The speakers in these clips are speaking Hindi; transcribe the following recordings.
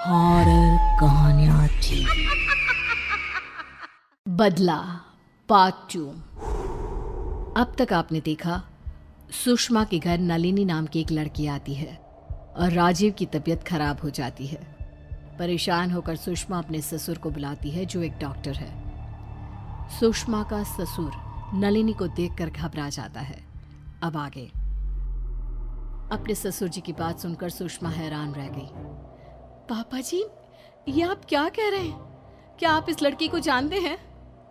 हॉरर कहानियाँ थी। बदला पार्ट 2। अब तक आपने देखा सुषमा के घर नलिनी नाम की एक लड़की आती है और राजीव की तबीयत खराब हो जाती है। परेशान होकर सुषमा अपने ससुर को बुलाती है जो एक डॉक्टर है। सुषमा का ससुर नलिनी को देखकर घबरा जाता है। अब आगे अपने ससुर जी की बात सुनकर सुषमा हैरान रह गई। पापा जी, ये आप क्या कह रहे हैं? क्या आप इस लड़की को जानते हैं?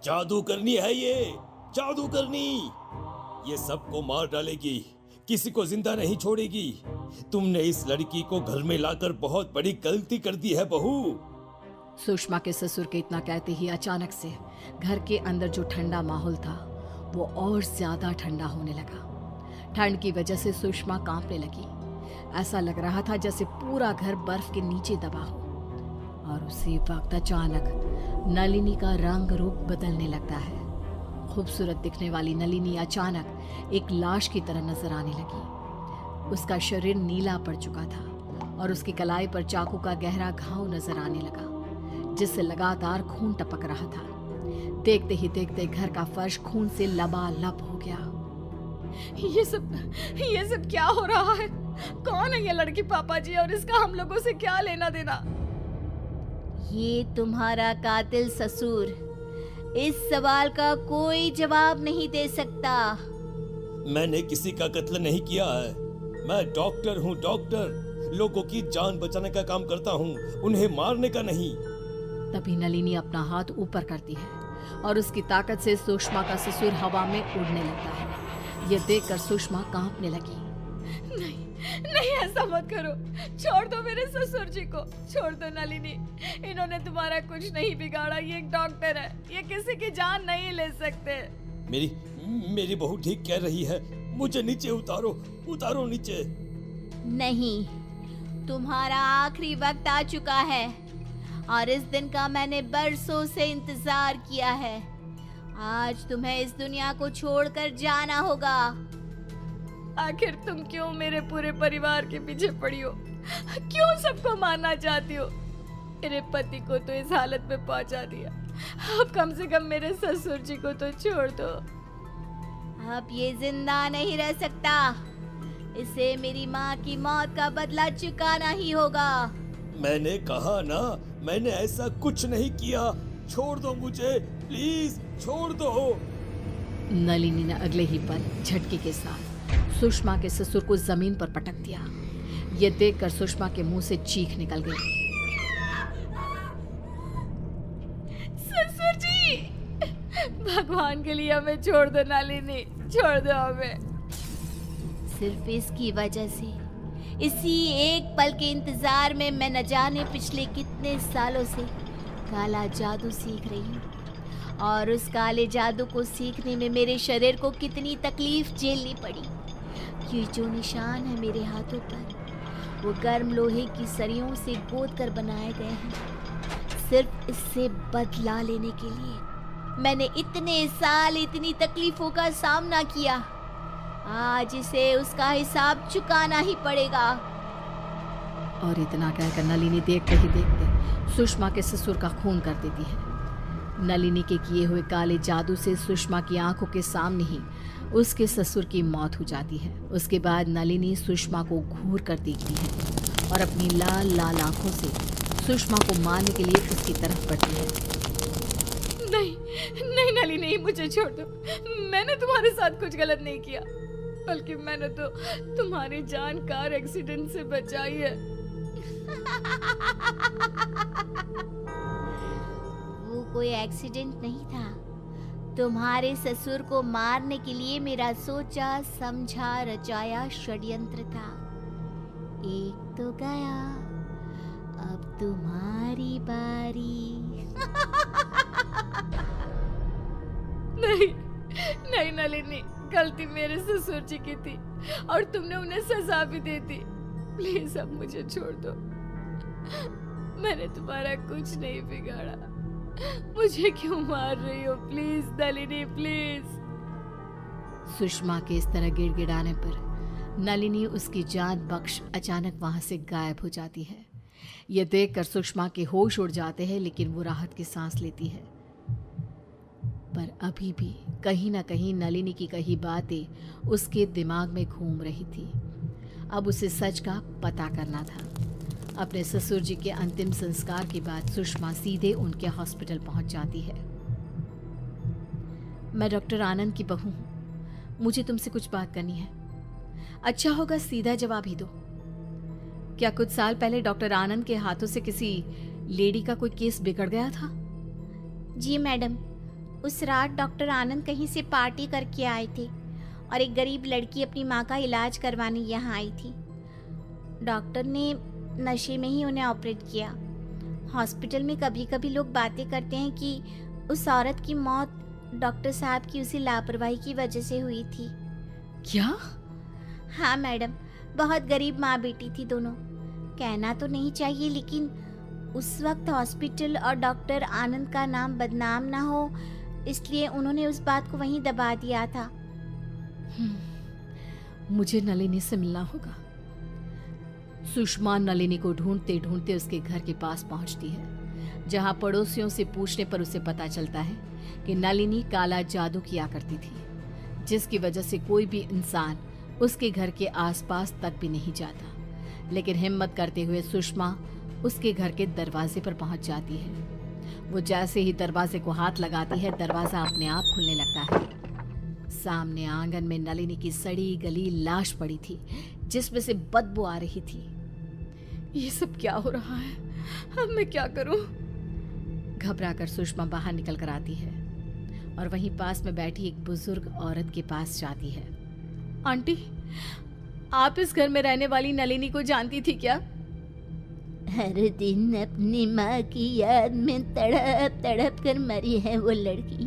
जादू करनी है ये, जादू करनी। ये सबको मार डालेगी, किसी को जिंदा नहीं छोड़ेगी। तुमने इस लड़की को घर में लाकर बहुत बड़ी गलती कर दी है बहू। सुषमा के ससुर के इतना कहते ही अचानक से घर के अंदर जो ठंडा माहौल था वो और ज्यादा ठंडा होने लगा। ठंड की वजह से सुषमा कांपने लगी। ऐसा लग रहा था जैसे पूरा घर बर्फ के नीचे दबा हो। और उसी वक्त अचानक नलिनी का रंग रूप बदलने लगता है। खूबसूरत दिखने वाली नलिनी अचानक एक लाश की तरह नजर आने लगी। उसका शरीर नीला पड़ चुका था और उसकी कलाई पर चाकू का गहरा घाव नजर आने लगा, जिससे लगातार खून टपक रहा था। देखते ही देखते घर का फर्श खून से लबालब हो गया। ये सब क्या हो रहा है? कौन है ये लड़की पापा जी, और इसका हम लोगों से क्या लेना देना? ये तुम्हारा कातिल ससुर इस सवाल का कोई जवाब नहीं दे सकता। मैंने किसी का कत्ल नहीं किया है। मैं डॉक्टर हूँ, डॉक्टर। लोगों की जान बचाने का काम करता हूँ, उन्हें मारने का नहीं। तभी नलिनी अपना हाथ ऊपर करती है और उसकी ताकत से सुषमा का ससुर हवा में उड़ने लगता है। ये देखकर सुषमा कांपने लगी। नहीं, ऐसा मत करो। छोड़ दो मेरे ससुर जी को, छोड़ दो नलिनी। इन्होंने तुम्हारा कुछ नहीं बिगाड़ा। ये एक डॉक्टर है, ये किसी की जान नहीं ले सकते। मेरी बहू ठीक कह रही है। मुझे नीचे उतारो नीचे। नहीं, तुम्हारा आखिरी वक्त आ चुका है और इस दिन का मैंने बरसों से इंतजार किया है। आज तुम्हें इस दुनिया को छोड़कर जाना होगा। आखिर तुम क्यों मेरे पूरे परिवार के पीछे पड़ी हो? क्यों सबको मारना चाहती हो? मेरे पति को तो इस हालत में पहुंचा दिया, अब कम से कम मेरे ससुर जी को तो छोड़ दो। अब ये जिंदा नहीं रह सकता। इसे मेरी माँ की मौत का बदला चुकाना ही होगा। मैंने कहा ना, मैंने ऐसा कुछ नहीं किया। छोड़ दो मुझे, प्लीज छोड़ दो। नलिनी ने अगले ही पल झटके के साथ सुषमा के ससुर को जमीन पर पटक दिया। ये देखकर सुषमा के मुंह से चीख निकल गई। ससुर जी, भगवान के लिए हमें छोड़ दो नलिनी, छोड़ दो हमें। सिर्फ इसकी वजह से, इसी एक पल के इंतजार में मैं न जाने पिछले कितने सालों से काला जादू सीख रही हूँ। और उस काले जादू को सीखने में मेरे शरीर को कितनी तकलीफ झेलनी पड़ी। ये जो निशान है मेरे हाथों पर, वो गर्म लोहे की सरियों से गोद कर बनाए गए हैं। सिर्फ इससे बदला लेने के लिए मैंने इतने साल इतनी तकलीफों का सामना किया। आज इसे उसका हिसाब चुकाना ही पड़ेगा। और इतना कहकर नलिनी देखते ही देखते सुषमा के ससुर का खून कर देती है। नलिनी के किए हुए काले जादू से सुषमा की आंखों के सामने ही उसके ससुर की मौत हो जाती है। उसके बाद नलिनी सुषमा को घूर कर देखती है और अपनी लाल लाल आंखों से सुषमा को मारने के लिए उसकी तरफ बढ़ती है। नहीं नलिनी, मुझे छोड़ दो। मैंने तुम्हारे साथ कुछ गलत नहीं किया, बल्कि मैंने तो तुम्हारी जान कार एक्सीडेंट से बचाई है। वो कोई एक्सीडेंट नहीं था। तुम्हारे ससुर को मारने के लिए मेरा सोचा समझा रचाया षड्यंत्र था। एक तो गया, अब तुम्हारी बारी। नहीं नलिनी, गलती मेरे ससुर जी की थी और तुमने उन्हें सजा भी दे दी। प्लीज अब मुझे छोड़ दो। मैंने तुम्हारा कुछ नहीं बिगाड़ा। मुझे क्यों मार रही हो? Please Nalini, please. सुषमा के इस तरह गिड़गिड़ाने पर नलिनी उसकी जान बख्श अचानक वहां से गायब हो जाती है। ये देखकर सुषमा के होश उड़ जाते हैं, लेकिन वो राहत की सांस लेती है। पर अभी भी कहीं ना कहीं नलिनी की कही बातें उसके दिमाग में घूम रही थी। अब उसे सच का पता करना था। अपने ससुर जी के अंतिम संस्कार के बाद सुषमा सीधे उनके हॉस्पिटल पहुंच जाती है। मैं डॉक्टर आनंद की बहू हूं, मुझे तुमसे कुछ बात करनी है। अच्छा होगा सीधा जवाब ही दो। क्या कुछ साल पहले डॉक्टर आनंद के हाथों से किसी लेडी का कोई केस बिगड़ गया था? जी मैडम, उस रात डॉक्टर आनंद कहीं से पार्टी करके आए थे और एक गरीब लड़की अपनी माँ का इलाज करवाने यहाँ आई थी। डॉक्टर ने नशे में ही उन्हें ऑपरेट किया। हॉस्पिटल में कभी कभी लोग बातें करते हैं कि उस औरत की मौत डॉक्टर साहब की उसी लापरवाही की वजह से हुई थी। क्या? हाँ मैडम, बहुत गरीब माँ बेटी थी दोनों। कहना तो नहीं चाहिए, लेकिन उस वक्त हॉस्पिटल और डॉक्टर आनंद का नाम बदनाम ना हो, इसलिए उन्होंने उस बात को वहीं दबा दिया था। मुझे नलिनी से मिलना होगा। सुषमा नलिनी को ढूंढते ढूंढते उसके घर के पास पहुंचती है, जहां पड़ोसियों से पूछने पर उसे पता चलता है कि नलिनी काला जादू किया करती थी, जिसकी वजह से कोई भी इंसान उसके घर के आसपास तक भी नहीं जाता। लेकिन हिम्मत करते हुए सुषमा उसके घर के दरवाजे पर पहुंच जाती है। वो जैसे ही दरवाजे को हाथ लगाती है, दरवाजा अपने आप खुलने लगता है। सामने आंगन में नलिनी की सड़ी गली लाश पड़ी थी, जिसमें से बदबू आ रही थी। ये सब क्या हो रहा है? अब मैं क्या करूं? घबराकर सुषमा बाहर निकल कर आती है और वहीं पास में बैठी एक बुजुर्ग औरत के पास जाती है। आंटी, आप इस घर में रहने वाली नलिनी को जानती थी क्या? हर दिन अपनी माँ की याद में तड़प तड़प कर मरी है वो लड़की।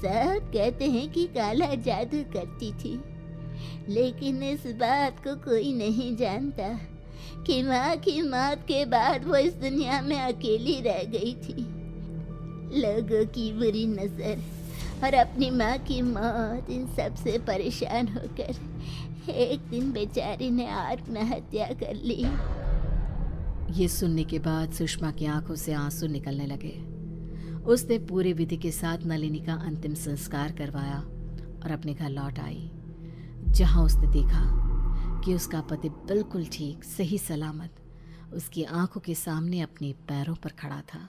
सब कहते हैं कि काला जादू करती थी, लेकिन इस बात को कोई नहीं जानता कि माँ की मौत के बाद वो इस दुनिया में अकेली रह गई थी। लोगों की बुरी नजर और अपनी माँ की मौत, इन सब से परेशान होकर एक दिन बेचारी ने आत्महत्या कर ली। ये सुनने के बाद सुषमा की आंखों से आंसू निकलने लगे। उसने पूरी विधि के साथ नलिनी का अंतिम संस्कार करवाया और अपने घर लौट आई, जहां उसने देखा कि उसका पति बिल्कुल ठीक, सही सलामत उसकी आंखों के सामने अपने पैरों पर खड़ा था।